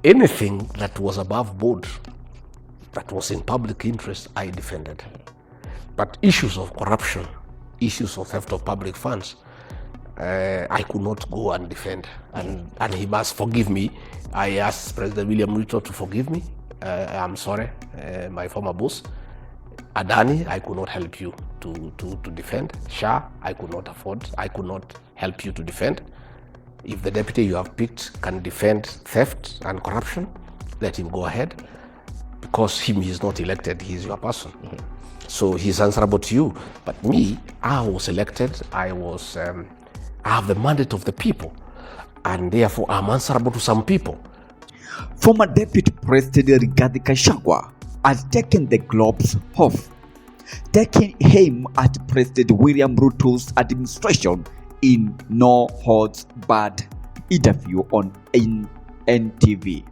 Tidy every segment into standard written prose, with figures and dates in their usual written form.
anything that was above board, that was in public interest, I defended. But issues of corruption, issues of theft of public funds, I could not go and defend. And he must forgive me. I asked President William RUTO to forgive me. I'm sorry, my former boss. Adani, I could not help you to defend. Shah, I could not help you to defend. If the deputy you have picked can defend theft and corruption, let him go ahead. Because he is not elected, he is your person. So he's answerable to you. But me, I was elected, I have the mandate of the people, and therefore I'm answerable to some people. Former Deputy President Rigathi Gachagua has taken the gloves off, taking aim at President William Ruto's administration in no holds barred interview on NTV.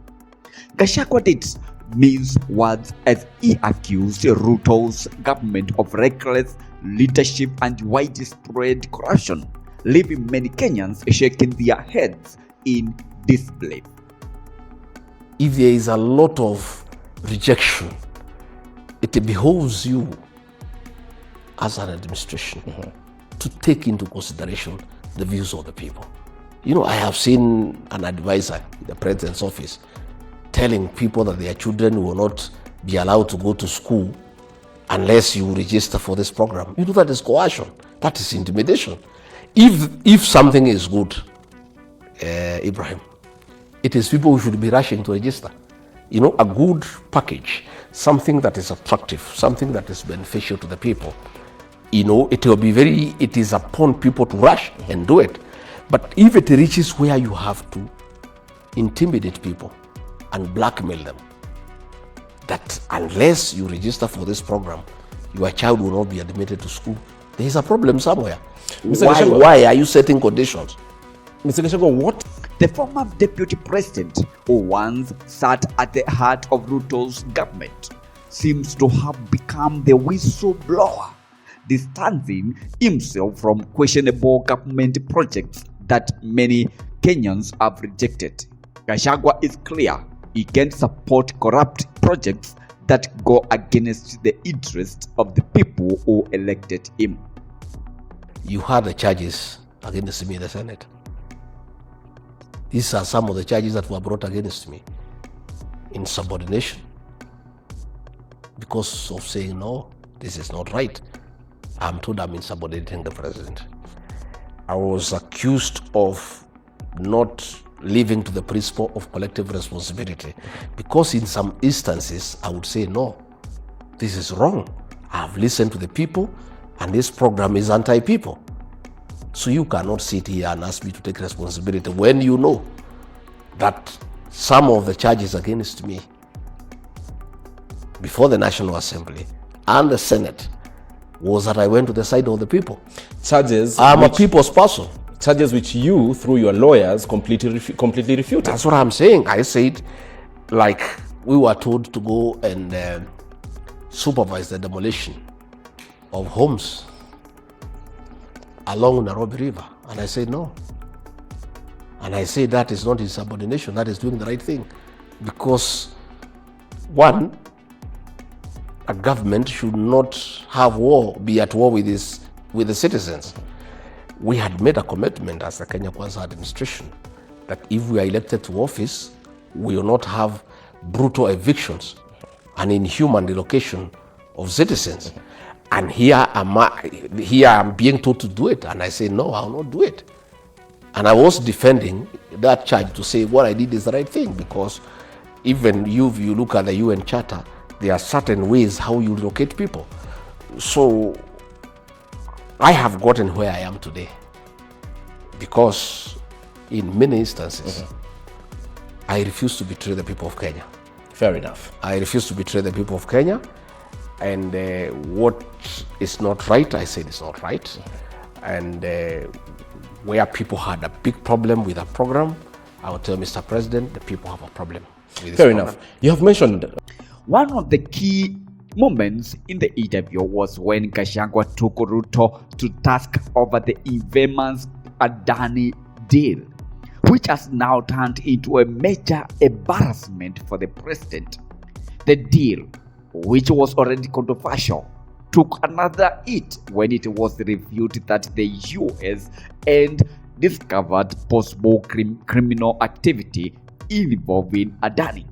Gachagua did mince words as he accused Ruto's government of reckless leadership and widespread corruption, leaving many Kenyans shaking their heads in disbelief. If there is a lot of rejection, it behoves you as an administration to take into consideration the views of the people. You know, I have seen an advisor in the president's office telling people that their children will not be allowed to go to school unless you register for this program. You know, that is coercion. That is intimidation. If something is good, Ibrahim, it is people who should be rushing to register. You know, a good package, something that is attractive, something that is beneficial to the people. You know, it is upon people to rush and do it. But if it reaches where you have to intimidate people and blackmail them, that unless you register for this program, your child will not be admitted to school, there is a problem somewhere. Why are you setting conditions? Mr. Gachagua, what? The former deputy president, who once sat at the heart of Ruto's government, seems to have become the whistleblower, distancing himself from questionable government projects that many Kenyans have rejected. Gachagua is clear he can't support corrupt projects that go against the interests of the people who elected him. You heard the charges against me in the Senate. These are some of the charges that were brought against me. Insubordination. Because of saying, no, this is not right. I'm told I'm insubordinating the president. I was accused of not living to the principle of collective responsibility. Because in some instances, I would say, no, this is wrong. I've listened to the people, and this program is anti-people. So you cannot sit here and ask me to take responsibility when you know that some of the charges against me before the National Assembly and the Senate was that I went to the side of the people. Charges. I'm a people's person. Charges which you, through your lawyers, completely refuted. That's what I'm saying. I said, like, we were told to go and supervise the demolition of homes along Nairobi River. And I said, no. And I said that is not insubordination, that is doing the right thing. Because, one, a government should not have war, be at war with the citizens. We had made a commitment as the Kenya Kwanza administration that if we are elected to office, we will not have brutal evictions and inhuman relocation of citizens. And here I'm being told to do it. And I say, no, I will not do it. And I was defending that charge to say what I did is the right thing, because even if you look at the UN Charter, there are certain ways how you locate people. So I have gotten where I am today because in many instances, I refuse to betray the people of Kenya. Fair enough. I refuse to betray the people of Kenya. And what is not right, I said it's not right. And where people had a big problem with a program, I will tell Mr. President, the people have a problem with this Fair program. enough. You have mentioned one of the key moments in the interview was when Gachagua took Ruto to task over the infamous Adani deal, which has now turned into a major embarrassment for the president. The deal, which was already controversial, took another hit when it was revealed that the US and discovered possible criminal activity involving Adani.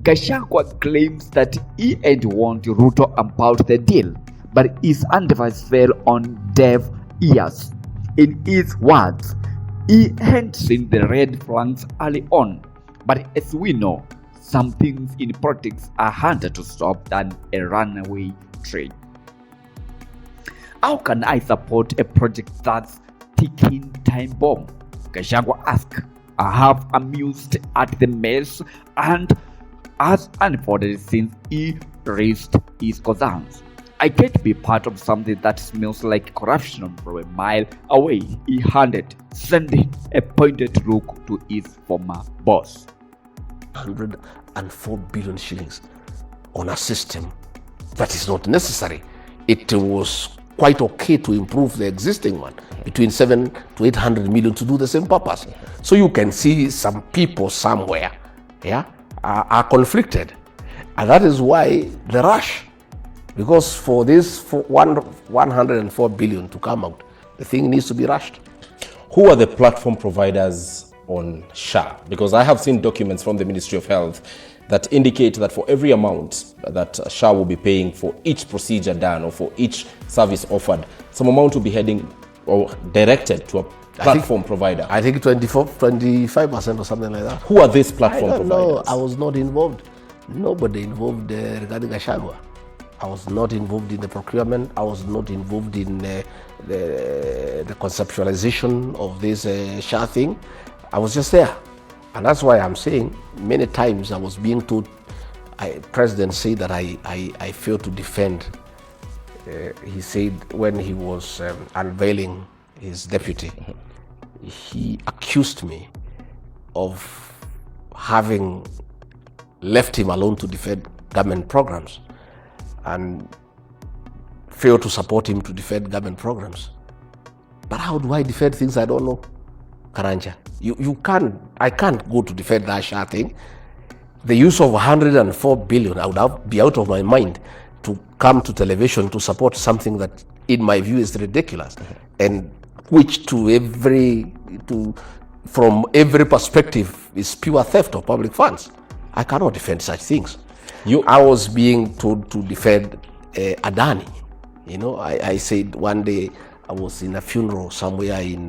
Gachagua claims that he had warned RUTO about the deal, but his advice fell on deaf ears. In his words, he had seen the red flags early on, but as we know, some things in politics are harder to stop than a runaway train. How can I support a project that's ticking time bomb? Gachagua asked. I have amused at the mess and has unfolded since he raised his concerns. I can't be part of something that smells like corruption from a mile away, he handed, sending a pointed look to his former boss. 104 billion shillings on a system that is not necessary. It was quite okay to improve the existing one, between 700 to 800 million to do the same purpose. So you can see some people somewhere are conflicted. And that is why the rush. Because for this 104 billion to come out, the thing needs to be rushed. Who are the platform providers on SHA? Because I have seen documents from the Ministry of Health that indicate that for every amount that SHA will be paying for each procedure done or for each service offered, some amount will be heading or directed to a platform provider. I think 25% or something like that. Who are these platform providers? No, I was not involved. Nobody involved regarding Gachagua. I was not involved in the procurement. I was not involved in the conceptualization of this SHA thing. I was just there. And that's why I'm saying many times I was being told, President said that I failed to defend. He said when he was unveiling his deputy, he accused me of having left him alone to defend government programs and failed to support him to defend government programs. But how do I defend things I don't know? Karanja, I can't go to defend that SHA thing. The use of 104 billion, I would be out of my mind to come to television to support something that, in my view, is ridiculous, and which from every perspective is pure theft of public funds. I cannot defend such things. I was being told to defend Adani. You know, I said one day I was in a funeral somewhere in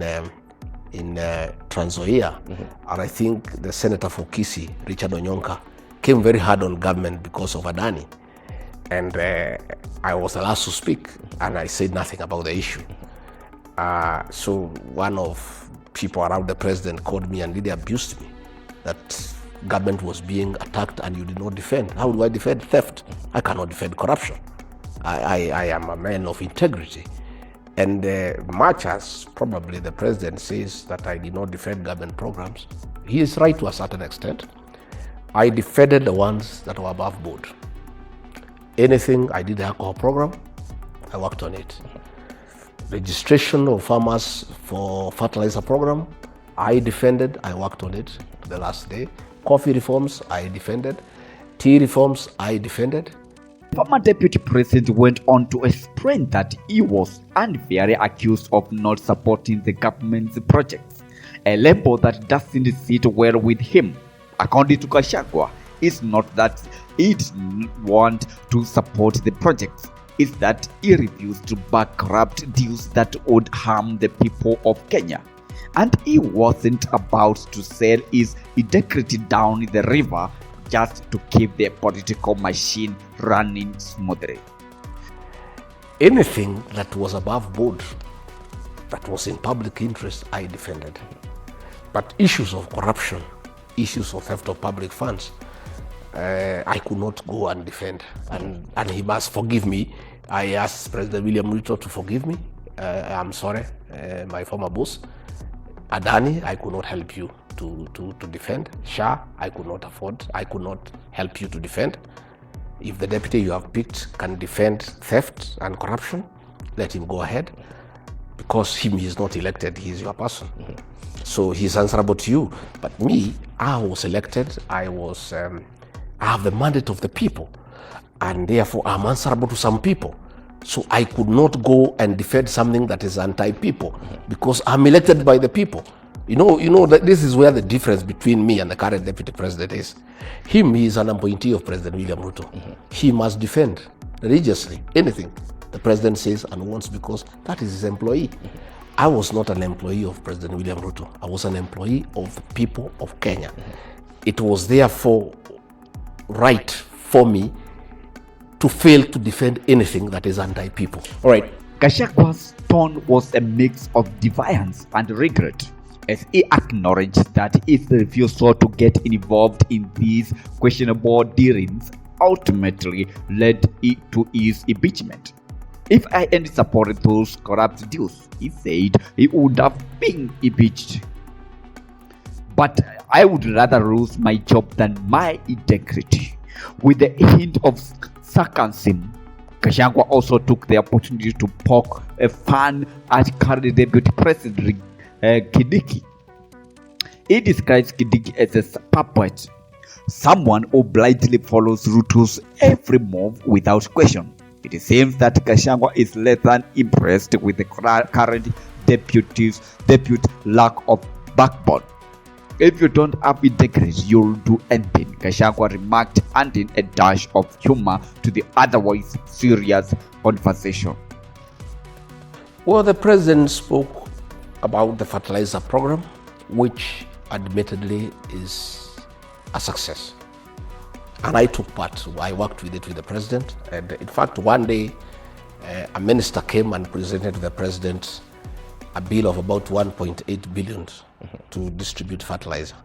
Trans Nzoia, and I think the senator for Kisii, Richard Onyonka, came very hard on government because of Adani. And I was the last to speak, and I said nothing about the issue. So one of people around the president called me and really abused me, that government was being attacked and you did not defend. How do I defend theft? I cannot defend corruption. I am a man of integrity. And much as probably the president says that I did not defend government programs, he is right to a certain extent. I defended the ones that were above board. Anything, I did the alcohol program, I worked on it. Registration of farmers for fertilizer program, I defended, I worked on it the last day. Coffee reforms, I defended. Tea reforms, I defended. Former Deputy President went on to explain that he was unfairly accused of not supporting the government's projects, a label that doesn't sit well with him. According to Gachagua, it's not that he didn't want to support the projects, it's that he refused to back corrupt deals that would harm the people of Kenya. And he wasn't about to sell his integrity down the river just to keep the political machine running smoothly. Anything that was above board, that was in public interest, I defended. But issues of corruption, issues of theft of public funds, I could not go and defend. And he must forgive me. I asked President William Ruto to forgive me. I'm sorry, my former boss. Adani, I could not help you to defend. SHA, I could not help you to defend. If the deputy you have picked can defend theft and corruption, let him go ahead. because he is not elected, he is your person. So he's answerable to you. But me, I was elected, I have the mandate of the people, and therefore I'm answerable to some people. So I could not go and defend something that is anti-people because I'm elected by the people. You know that this is where the difference between me and the current deputy president is. He is an appointee of President William Ruto. He must defend religiously anything the president says and wants because that is his employee. I was not an employee of President William Ruto. I was an employee of the people of Kenya. It was therefore right for me to fail to defend anything that is anti-people. All right. Gachagwa's tone was a mix of defiance and regret, as he acknowledged that his refusal to get involved in these questionable dealings ultimately led to his impeachment. If I hadn't supported those corrupt deals, he said he would have been impeached. But I would rather lose my job than my integrity. With a hint of sarcasm, Gachagua also took the opportunity to poke a fun at current Deputy President Kindiki. He describes Kindiki as a puppet, someone who blindly follows Ruto's every move without question. It seems that Gachagua is less than impressed with the current deputy's lack of backbone. If you don't have integrity, you'll do anything, Gachagua remarked, adding a dash of humor to the otherwise serious conversation. Well, the president spoke about the fertilizer program, which admittedly is a success. And I took part. I worked with it with the president. And in fact, one day, a minister came and presented to the president a bill of about 1.8 billion to distribute fertilizer.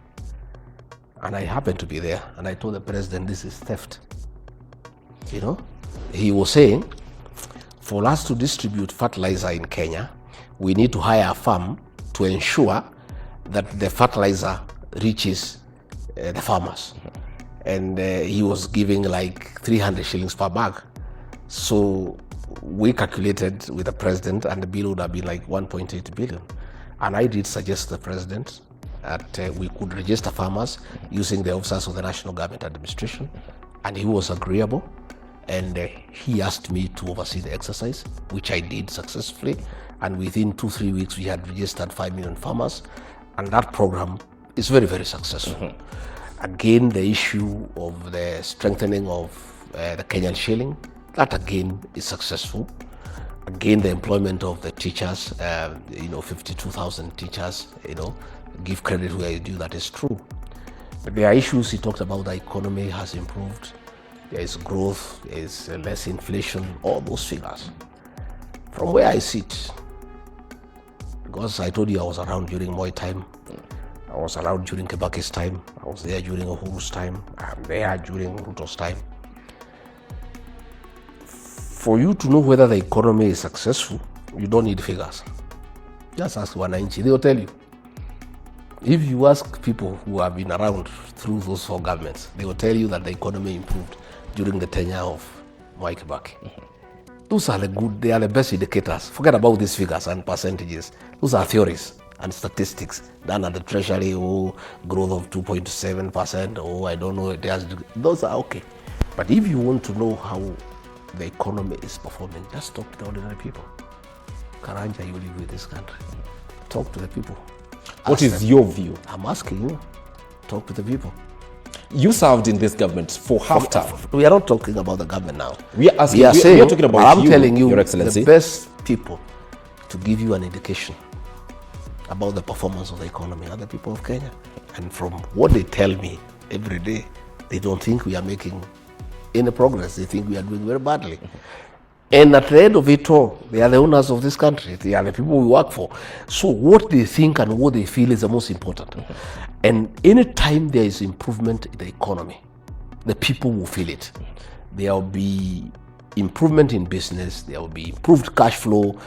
And I happened to be there. And I told the president, this is theft. You know, he was saying, for us to distribute fertilizer in Kenya, we need to hire a firm to ensure that the fertilizer reaches the farmers. And he was giving like 300 shillings per bag. So we calculated with the president and the bill would have been like 1.8 billion. And I did suggest to the president that we could register farmers using the officers of the National Government Administration. And he was agreeable. And he asked me to oversee the exercise, which I did successfully. And within 2-3 weeks, we had registered 5 million farmers. And that program is very, very successful. Again, the issue of the strengthening of the Kenyan shilling, that again is successful. Again, the employment of the teachers, 52,000 teachers, give credit where you do, that is true. But there are issues he talked about. The economy has improved. There is growth, there is less inflation, all those figures. From where I sit, because I told you I was around during Moi time, I was around during Kibaki's time, I was there during Uhuru's time, I'm there during Ruto's time. For you to know whether the economy is successful, you don't need figures. Just ask Wananchi, they'll tell you. If you ask people who have been around through those 4 governments, they will tell you that the economy improved during the tenure of Mwai Kibaki. Those are they are the best indicators. Forget about these figures and percentages. Those are theories and statistics done at the Treasury, growth of 2.7%, I don't know, those are okay. But if you want to know how the economy is performing, just talk to the ordinary people. Karanja, you live with this country. Talk to the people. What is your view? I'm asking you. Talk to the people. You served in this government for half time. We are not talking about the government now. We are asking. We are talking about I'm telling you, Your Excellency, the best people to give you an indication about the performance of the economy are the people of Kenya. And from what they tell me every day, they don't think we are making any progress. They think we are doing very badly. And at the end of it all, they are the owners of this country. They are the people we work for. So what they think and what they feel is the most important. And anytime there is improvement in the economy, the people will feel it. There will be improvement in business, there will be improved cash flow,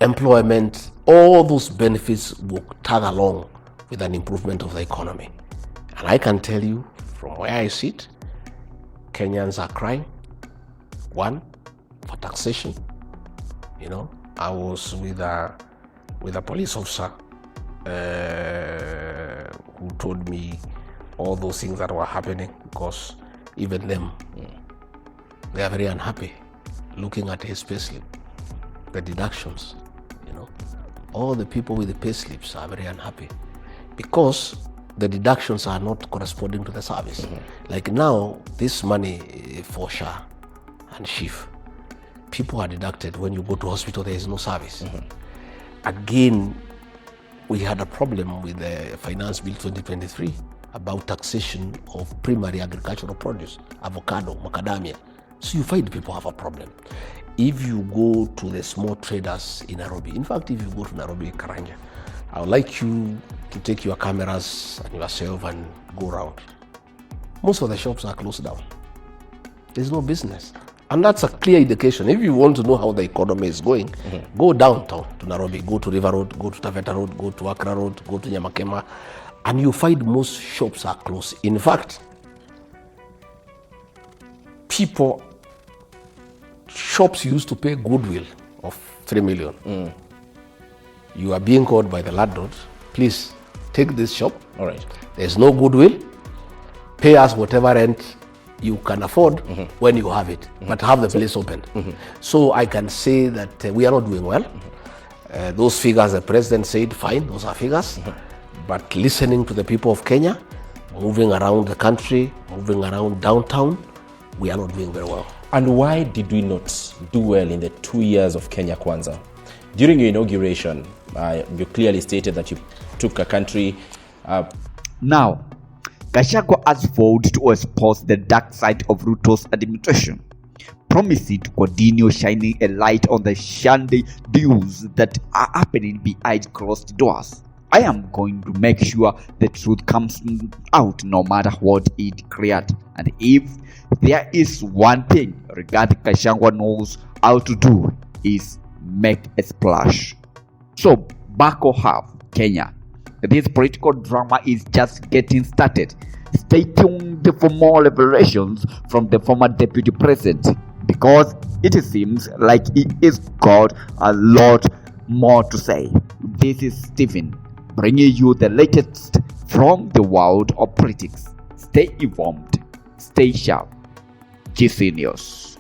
employment, all those benefits will tag along with an improvement of the economy. And I can tell you, from where I sit, Kenyans are crying. One, for taxation, I was with a police officer who told me all those things that were happening, because even them, they are very unhappy looking at his payslip, the deductions, all the people with the payslips are very unhappy because the deductions are not corresponding to the service. Like now, this money for SHA and SHIF, people are deducted when you go to hospital, there is no service. Again, we had a problem with the Finance Bill 2023 about taxation of primary agricultural produce, avocado, macadamia. So you find people have a problem. If you go to the small traders in Nairobi, in fact, if you go to Nairobi, Karanja, I would like you to take your cameras and yourself and go around. Most of the shops are closed down. There's no business. And that's a clear indication. If you want to know how the economy is going, go downtown to Nairobi, go to River Road, go to Taveta Road, go to Accra Road, go to Nyamakema, and you find most shops are closed. In fact, shops used to pay goodwill of 3 million. You are being called by the landlord, please take this shop. All right. There's no goodwill. Pay us whatever rent you can afford when you have it, but have the place opened. So I can say that we are not doing well. Those figures the president said, fine, those are figures. But listening to the people of Kenya, moving around the country, moving around downtown, we are not doing very well. And why did we not do well in the 2 years of Kenya Kwanza? During your inauguration, you clearly stated that you took a country. Now, Gachagua has vowed to expose the dark side of RUTO's administration, promising to continue shining a light on the shandy deals that are happening behind closed doors. I am going to make sure the truth comes out no matter what it creates. And if there is one thing Rigathi Gachagua knows how to do, is make a splash. So back off, Kenya. This political drama is just getting started. Stay tuned for more revelations from the former deputy president, because it seems like he is got a lot more to say. This is Stephen, bringing you the latest from the world of politics. Stay informed, stay sharp. GC News.